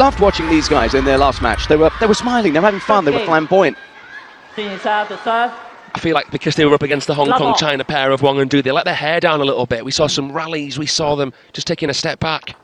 loved watching these guys in their last match. They were smiling, they were having fun, they were flamboyant. I feel like because they were up against the Hong Kong China pair of Wang and Du, they let their hair down a little bit. We saw some rallies, we saw them just taking a step back.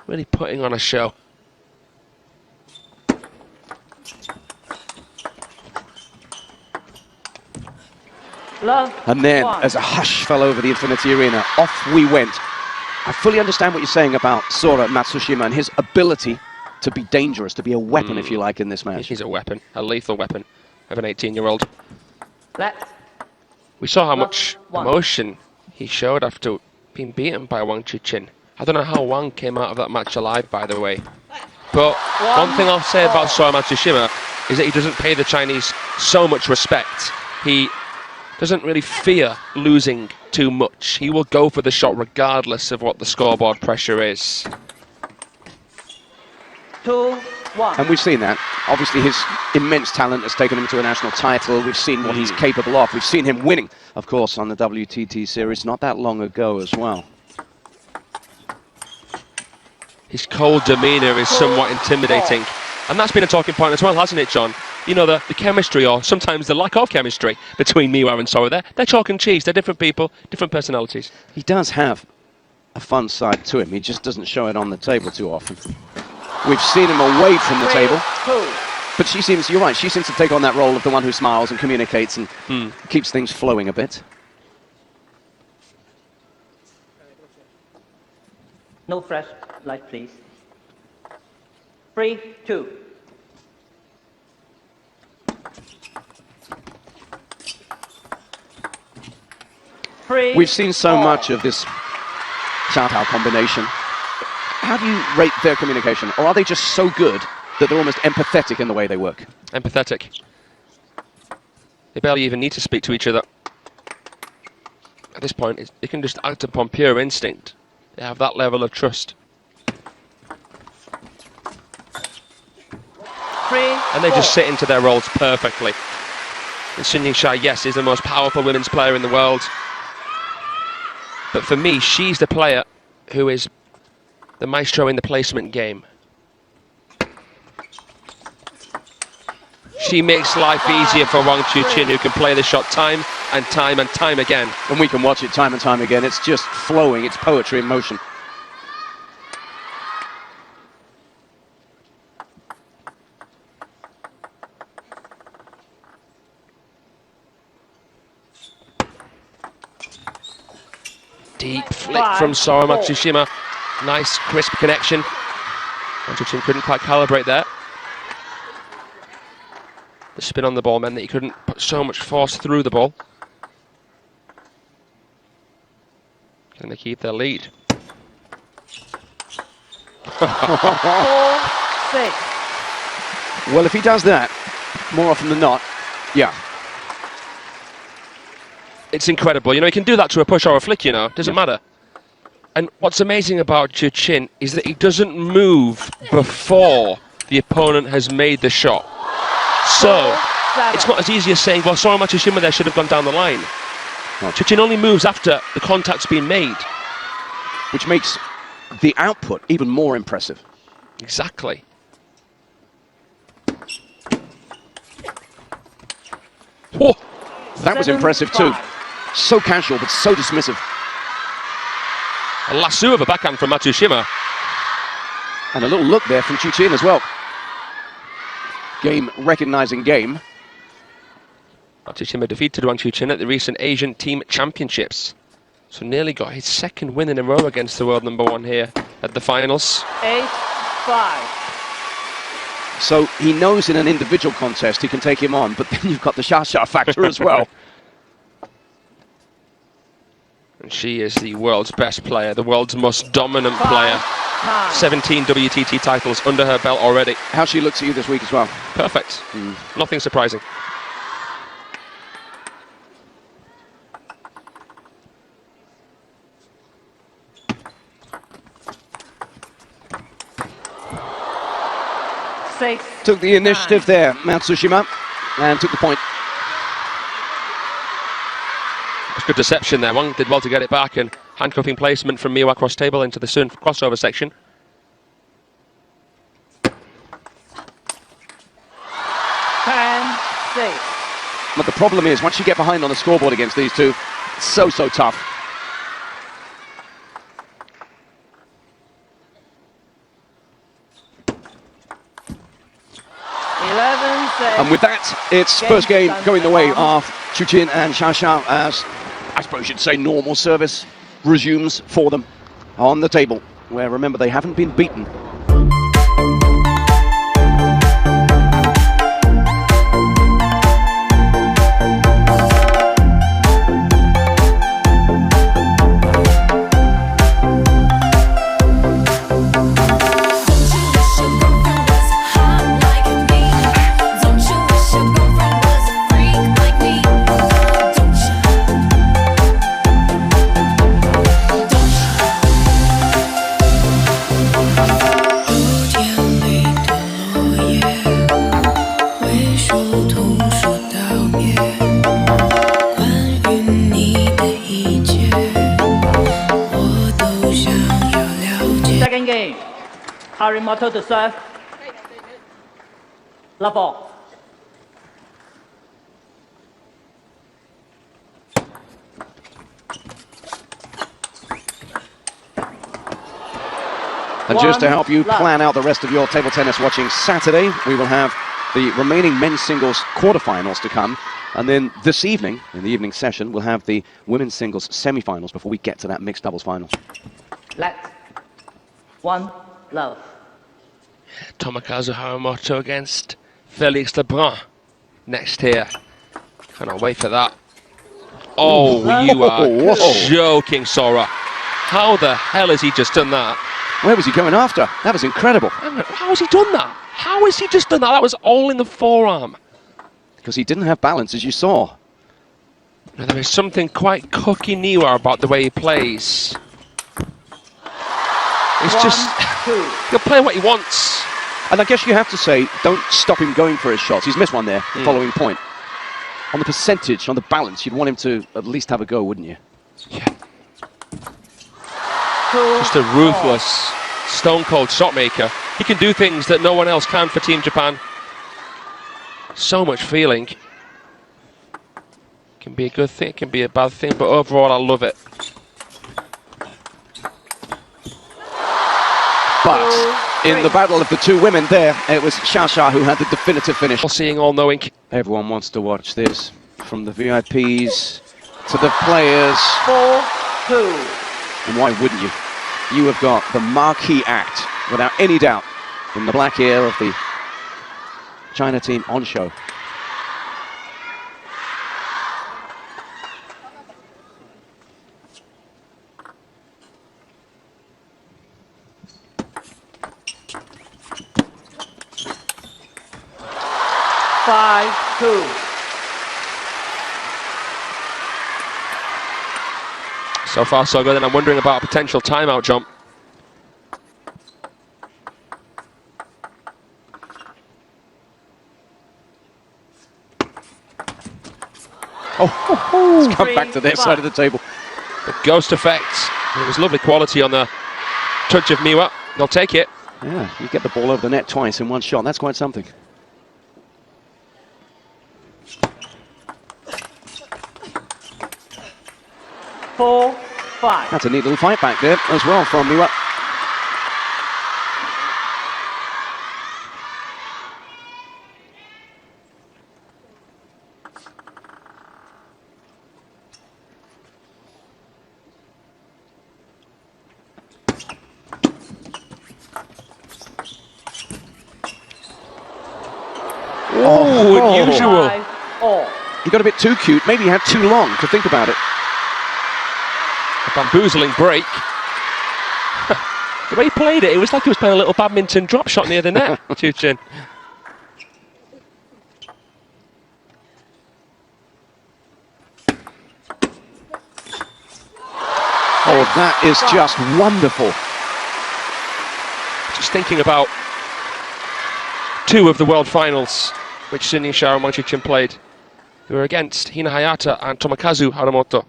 Really putting on a show. And then, as a hush fell over the Infinity Arena, off we went. I fully understand what you're saying about Sora Matsushima and his ability to be dangerous, to be a weapon, if you like, in this match. He's a weapon, a lethal weapon of an 18-year-old. We saw how much emotion he showed after being beaten by Wang Chuqin. I don't know how Wang came out of that match alive, by the way. But one thing I'll say about Sora Matsushima is that he doesn't pay the Chinese so much respect. He doesn't really fear losing too much. He will go for the shot regardless of what the scoreboard pressure is. 2-1. And we've seen that. Obviously his immense talent has taken him to a national title. We've seen what he's capable of. We've seen him winning, of course, on the WTT series not that long ago as well. His cold demeanour is somewhat intimidating. And that's been a talking point as well, hasn't it, John? You know, the chemistry, or sometimes the lack of chemistry, between Miwa and Sora. They're chalk and cheese. They're different people, different personalities. He does have a fun side to him. He just doesn't show it on the table too often. We've seen him away from the table. But she seems, you're right, she seems to take on that role of the one who smiles and communicates and keeps things flowing a bit. No fresh light, please. 3-2. We've seen so much of this SHATOU combination. How do you rate their communication? Or are they just so good that they're almost empathetic in the way they work? Empathetic. They barely even need to speak to each other. At this point, they can just act upon pure instinct. They have that level of trust. And they just sit into their roles perfectly. And Yingsha, yes, is the most powerful women's player in the world. But for me, she's the player who is the maestro in the placement game. She makes life easier for Wang Chuqin, who can play the shot time and time and time again. And we can watch it time and time again. It's just flowing. It's poetry in motion. Deep flick from Sora Matsushima. Nice, crisp connection. Wang Chuqin couldn't quite calibrate there. The spin on the ball meant that he couldn't put so much force through the ball. Can they keep their lead? 4-6. Well, if he does that, more often than not, yeah. It's incredible. You know, he can do that to a push or a flick, you know. Doesn't matter. And what's amazing about Chuqin is that he doesn't move before the opponent has made the shot. So, it's not as easy as saying, well, Sora Matsushima there should have gone down the line. No. Chuqin only moves after the contact's been made. Which makes the output even more impressive. Exactly. Whoa! That was impressive too. So casual, but so dismissive. A lasso of a backhand from Matsushima. And a little look there from Chuqin as well. Game recognizing game. Matsushima defeated Wang Chuqin at the recent Asian Team Championships. So nearly got his second win in a row against the world #1 here at the finals. 8-5. So he knows in an individual contest he can take him on, but then you've got the SHATOU factor as well. And she is the world's best player, the world's most dominant player. 17 WTT titles under her belt already. How she looks at you this week as well. Perfect. Nothing surprising. Took the initiative there, Matsushima, and took the point. It's good deception there. Wang did well to get it back, and handcuffing placement from Miwa cross table into the Sun crossover section. But the problem is, once you get behind on the scoreboard against these two, it's so tough. And with that, it's first game going the way of Chuqin and SHATOU, as I suppose you'd say normal service resumes for them on the table, where, remember, they haven't been beaten. Second game, Harimoto to serve. Love ball. And just to help you plan out the rest of your table tennis watching Saturday, we will have the remaining men's singles quarterfinals to come. And then this evening, in the evening session, we'll have the women's singles semi-finals before we get to that mixed doubles final. Let. One love. Tomokazu Harimoto against Felix Lebrun next here. Cannot wait for that. Oh, you are joking, Sora. How the hell has he just done that? Where was he going after? That was incredible. How has he done that? How has he just done that? That was all in the forearm. Because he didn't have balance, as you saw. Now, there is something quite Koki Niwa about the way he plays. It's just, he'll play what he wants. And I guess you have to say, don't stop him going for his shots. He's missed one there, the following point. On the percentage, on the balance, you'd want him to at least have a go, wouldn't you? Yeah. Just a ruthless, stone-cold shot maker. He can do things that no one else can for Team Japan. So much feeling. Can be a good thing, it can be a bad thing, but overall I love it. But in the battle of the two women there, it was SHATOU who had the definitive finish. All seeing, all knowing. Everyone wants to watch this, from the VIPs to the players. 4-2. And why wouldn't you? You have got the marquee act, without any doubt, in the black ear of the China team on show. So far so good, and I'm wondering about a potential timeout jump. Let's come back to their side of the table. The ghost effect. It was lovely quality on the touch of Miwa. They'll take it. Yeah, you get the ball over the net twice in one shot. That's quite something. That's a neat little fight back there as well from Miwa. Oh, unusual. He got a bit too cute. Maybe he had too long to think about it. A bamboozling break. The way he played it, it was like he was playing a little badminton drop shot near the net, Chuqin. Oh, that is just wonderful. Just thinking about two of the world finals which Yingsha and Wang Chuqin played. They were against Hina Hayata and Tomokazu Harimoto.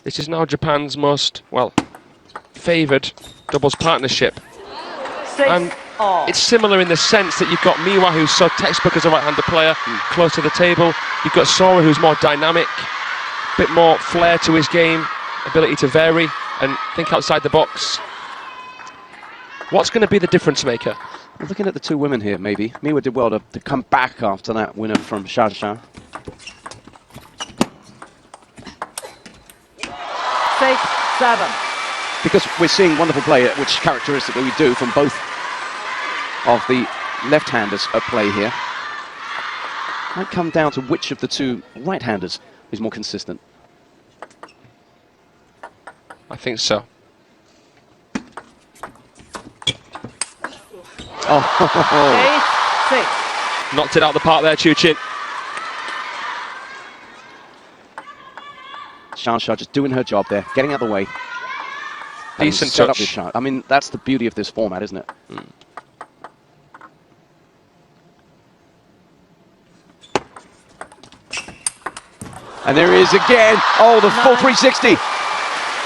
This is now Japan's most, well, favoured doubles partnership. And it's similar in the sense that you've got Miwa, who's so textbook as a right-handed player, close to the table. You've got Sora, who's more dynamic, a bit more flair to his game, ability to vary and think outside the box. What's going to be the difference maker? We're looking at the two women here, maybe. Miwa did well to come back after that winner from SHATOU. 6-7. Because we're seeing wonderful play, which characteristically we do from both of the left-handers at play here. Might come down to which of the two right-handers is more consistent. I think so. Oh, 8-6. Knocked it out of the park there, Chuqin. SHATOU just doing her job there, getting out of the way. Decent set up touch. this shot. I mean, that's the beauty of this format, isn't it? Mm. And there he is again. Oh, the full 360.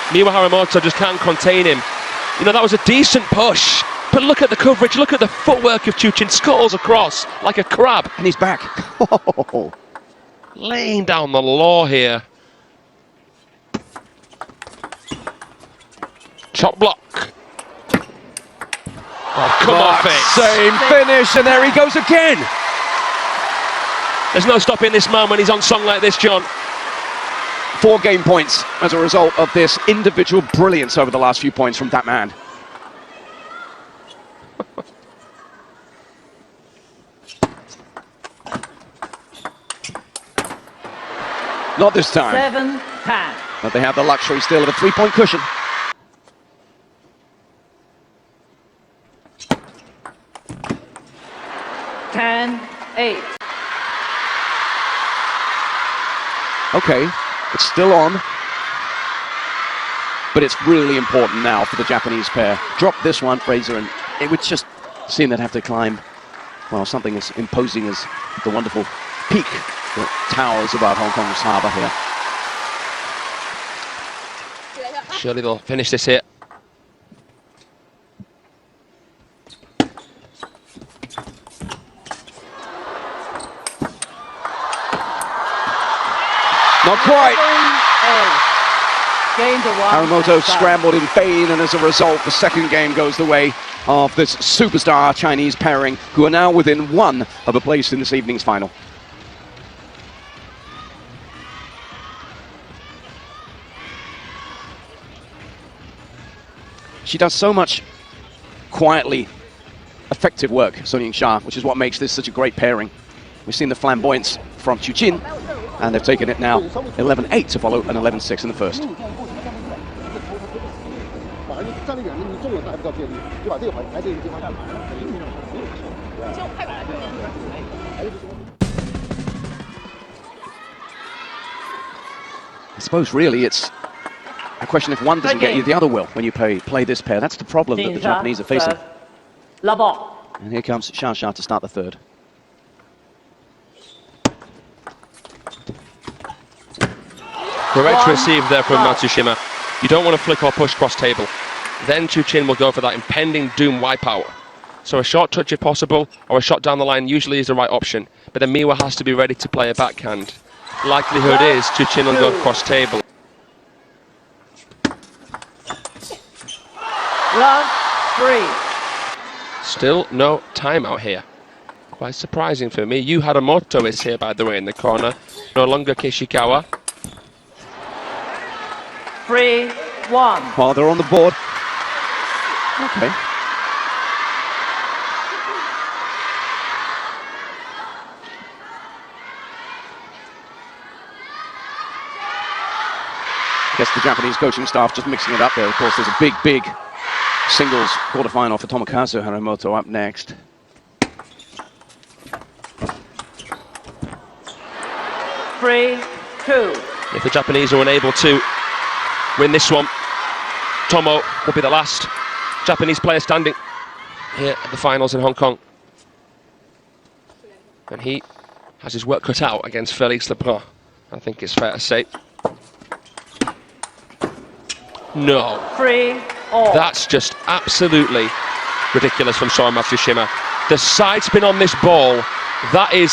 Miwa Harimoto just can't contain him. You know, that was a decent push. But look at the coverage, look at the footwork of Chuqin. Scuttles across like a crab. And he's back. Oh. Laying down the law here. Chop block. Oh, come off it. Same finish, and there he goes again. There's no stopping this man when he's on song like this, John. 4 game points as a result of this individual brilliance over the last few points from that man. Not this time. 7-10. But they have the luxury still of a 3-point cushion. Ten, 8. Okay, it's still on. But it's really important now for the Japanese pair. Drop this one, Fraser, and it would just seem they'd have to climb, well, something as imposing as the wonderful peak that towers above Hong Kong's harbour here. Surely they'll finish this here. Not quite. Game to 1. Harimoto scrambled in vain, and as a result, the second game goes the way of this superstar Chinese pairing, who are now within 1 of a place in this evening's final. She does so much quietly effective work, Sun Yingsha, which is what makes this such a great pairing. We've seen the flamboyance from Chuqin, and they've taken it now 11-8 to follow an 11-6 in the first. I suppose really it's a question if one doesn't get you, the other will when you play this pair. That's the problem that the Japanese are facing. And here comes SHATOU to start the third. Correct receive there from Matsushima. You don't want to flick or push cross table. Then Chuqin will go for that impending doom wipeout. So a short touch if possible, or a shot down the line usually is the right option. But then Miwa has to be ready to play a backhand. Likelihood is Chuqin will go cross table. Love 3. Still no timeout here. Quite surprising for me. You Harimoto is here, by the way, in the corner. No longer Kishikawa. 3-1. While they're on the board. Okay. I guess the Japanese coaching staff just mixing it up there. Of course, there's a big singles quarterfinal for Tomokazu Harimoto up next. Three, 2. If the Japanese are unable to win this one, Tomo will be the last Japanese player standing here at the finals in Hong Kong. And he has his work cut out against Felix Lebrun, I think it's fair to say. No. 3-all. That's just absolutely ridiculous from Sora Matsushima. The side spin on this ball, that is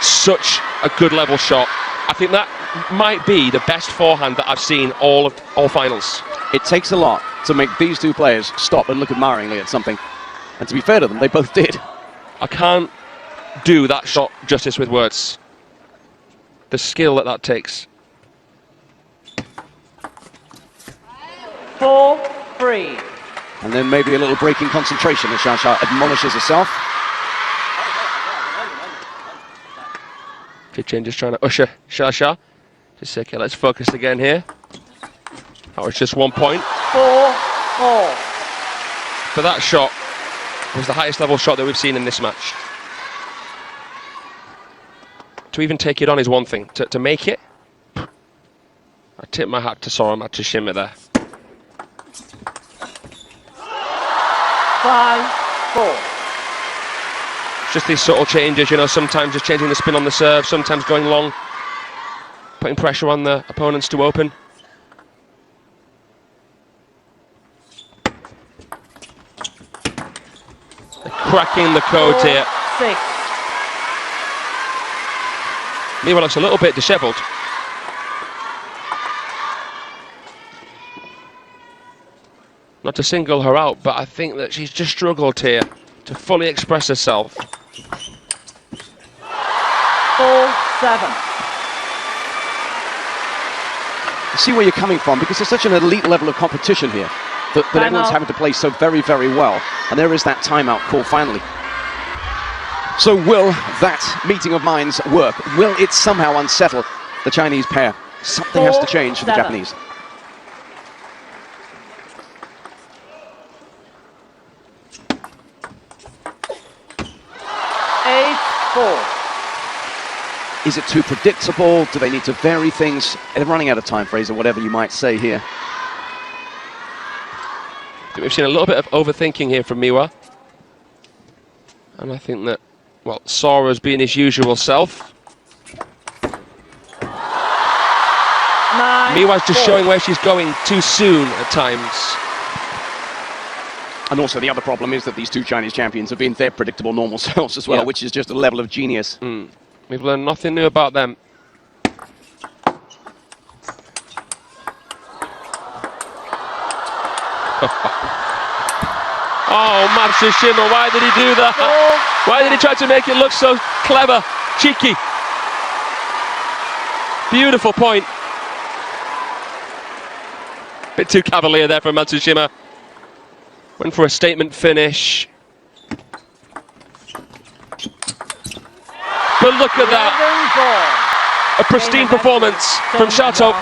such a good level shot. I think that might be the best forehand that I've seen all finals. It takes a lot to make these two players stop and look admiringly at something. And to be fair to them, they both did. I can't do that shot justice with words. The skill that takes. 4-3. And then maybe a little break in concentration as SHATOU admonishes herself. Chuqin just trying to usher SHATOU. Just say, okay, let's focus again here. That was just 1 point. 4-4. But that shot was the highest level shot that we've seen in this match. To even take it on is one thing. To make it, I tip my hat to Sora Matsushima there. 5-4. Just these subtle changes, you know, sometimes just changing the spin on the serve, sometimes going long, putting pressure on the opponents to open. They're cracking the code here. 4-6. Miwa looks a little bit dishevelled. Not to single her out, but I think that she's just struggled here to fully express herself. 4-7. You see where you're coming from, because there's such an elite level of competition here that everyone's having to play so very, very well. And there is that timeout call finally. So will that meeting of minds work? Will it somehow unsettle the Chinese pair? Something has to change for the 4-7. Japanese. Is it too predictable? Do they need to vary things? They're running out of time, Fraser, whatever you might say here. We've seen a little bit of overthinking here from Miwa. And I think that, well, Sora's being his usual self. Miwa's just showing where she's going too soon at times. And also the other problem is that these two Chinese champions have been their predictable normal selves as well, which is just a level of genius. We've learned nothing new about them. Oh, Matsushima, why did he do that? Why did he try to make it look so clever, cheeky? Beautiful point. Bit too cavalier there from Matsushima. Went for a statement finish. But look at that. A pristine performance from SHATOU.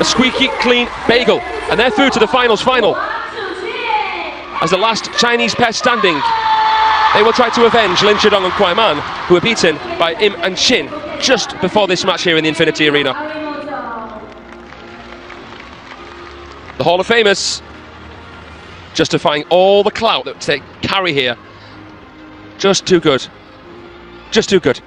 A squeaky clean bagel. And they're through to the finals final. As the last Chinese pair standing, they will try to avenge Lin Chidong and Kwai Man, who were beaten by Im and Shin just before this match here in the Infinity Arena. The Hall of Famers justifying all the clout that they carry here. Just too good. Just too good.